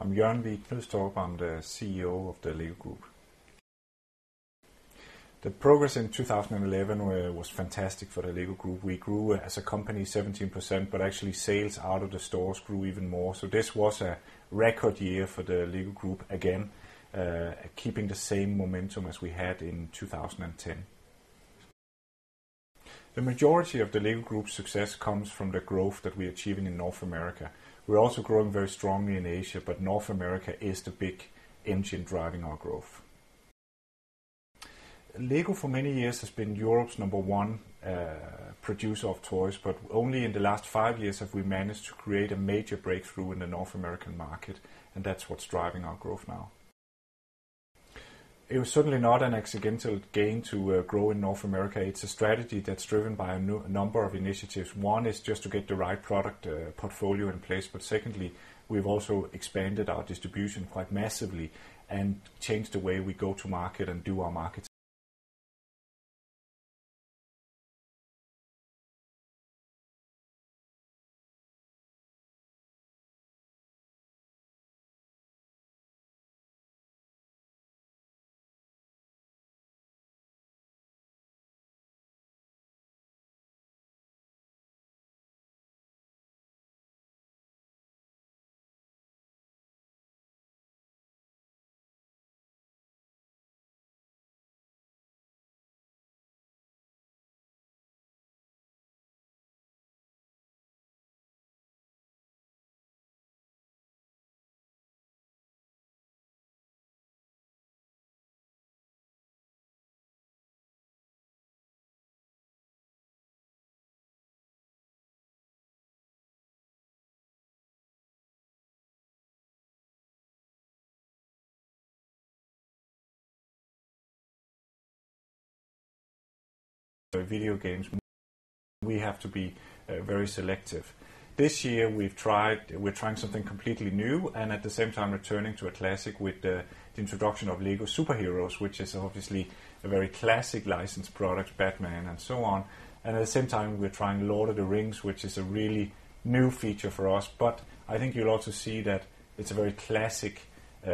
I'm Jørgen Vig Knudstorp. I'm the CEO of the LEGO Group. The progress in 2011 was fantastic for the LEGO Group. We grew as a company 17%, but actually sales out of the stores grew even more. So this was a record year for the LEGO Group again, keeping the same momentum as we had in 2010. The majority of the LEGO Group's success comes from the growth that we're achieving in North America. We're also growing very strongly in Asia, but North America is the big engine driving our growth. LEGO for many years has been Europe's number one producer of toys, but only in the last 5 years have we managed to create a major breakthrough in the North American market, and that's what's driving our growth now. It was certainly not an accidental gain to grow in North America. It's a strategy that's driven by a number of initiatives. One is just to get the right product portfolio in place, but secondly, we've also expanded our distribution quite massively and changed the way we go to market and do our marketing. Video games, we have to be very selective. This year we're trying something completely new, and at the same time returning to a classic with the introduction of LEGO Superheroes, which is obviously a very classic licensed product, Batman and so on. And at the same time we're trying Lord of the Rings, which is a really new feature for us, but I think you'll also see that it's a very classic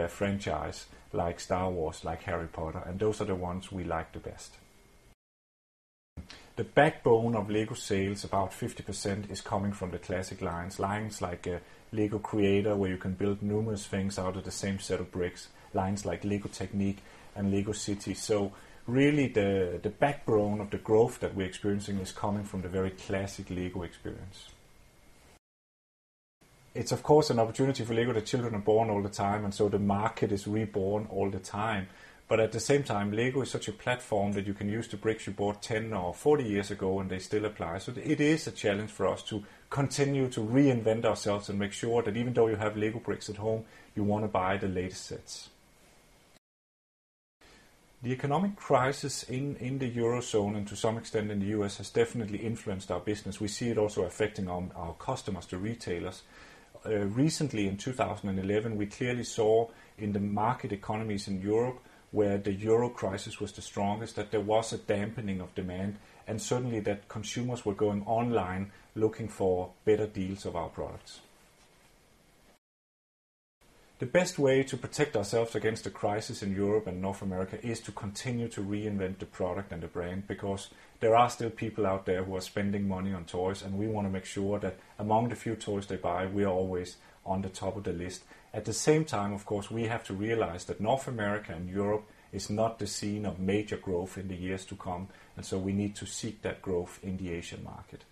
franchise like Star Wars, like Harry Potter, and those are the ones we like the best. The backbone of LEGO sales, about 50%, is coming from the classic lines like LEGO Creator, where you can build numerous things out of the same set of bricks, lines like LEGO Technique and LEGO City. So really the backbone of the growth that we're experiencing is coming from the very classic LEGO experience. It's of course an opportunity for LEGO that children are born all the time, and so the market is reborn all the time. But at the same time, LEGO is such a platform that you can use the bricks you bought 10 or 40 years ago and they still apply. So it is a challenge for us to continue to reinvent ourselves and make sure that even though you have LEGO bricks at home, you want to buy the latest sets. The economic crisis in the Eurozone and to some extent in the US has definitely influenced our business. We see it also affecting our customers, the retailers. Recently in 2011, we clearly saw in the market economies in Europe, where the euro crisis was the strongest, that there was a dampening of demand, and certainly that consumers were going online looking for better deals of our products. The best way to protect ourselves against the crisis in Europe and North America is to continue to reinvent the product and the brand, because there are still people out there who are spending money on toys, and we want to make sure that among the few toys they buy, we are always on the top of the list. At the same time, of course, we have to realize that North America and Europe is not the scene of major growth in the years to come, and so we need to seek that growth in the Asian market.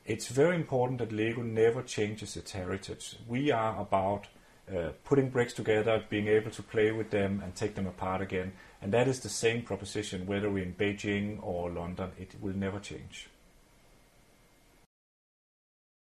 It's very important that LEGO never changes its heritage. We are about putting bricks together, being able to play with them and take them apart again, and that is the same proposition whether we're in Beijing or London. It will never change.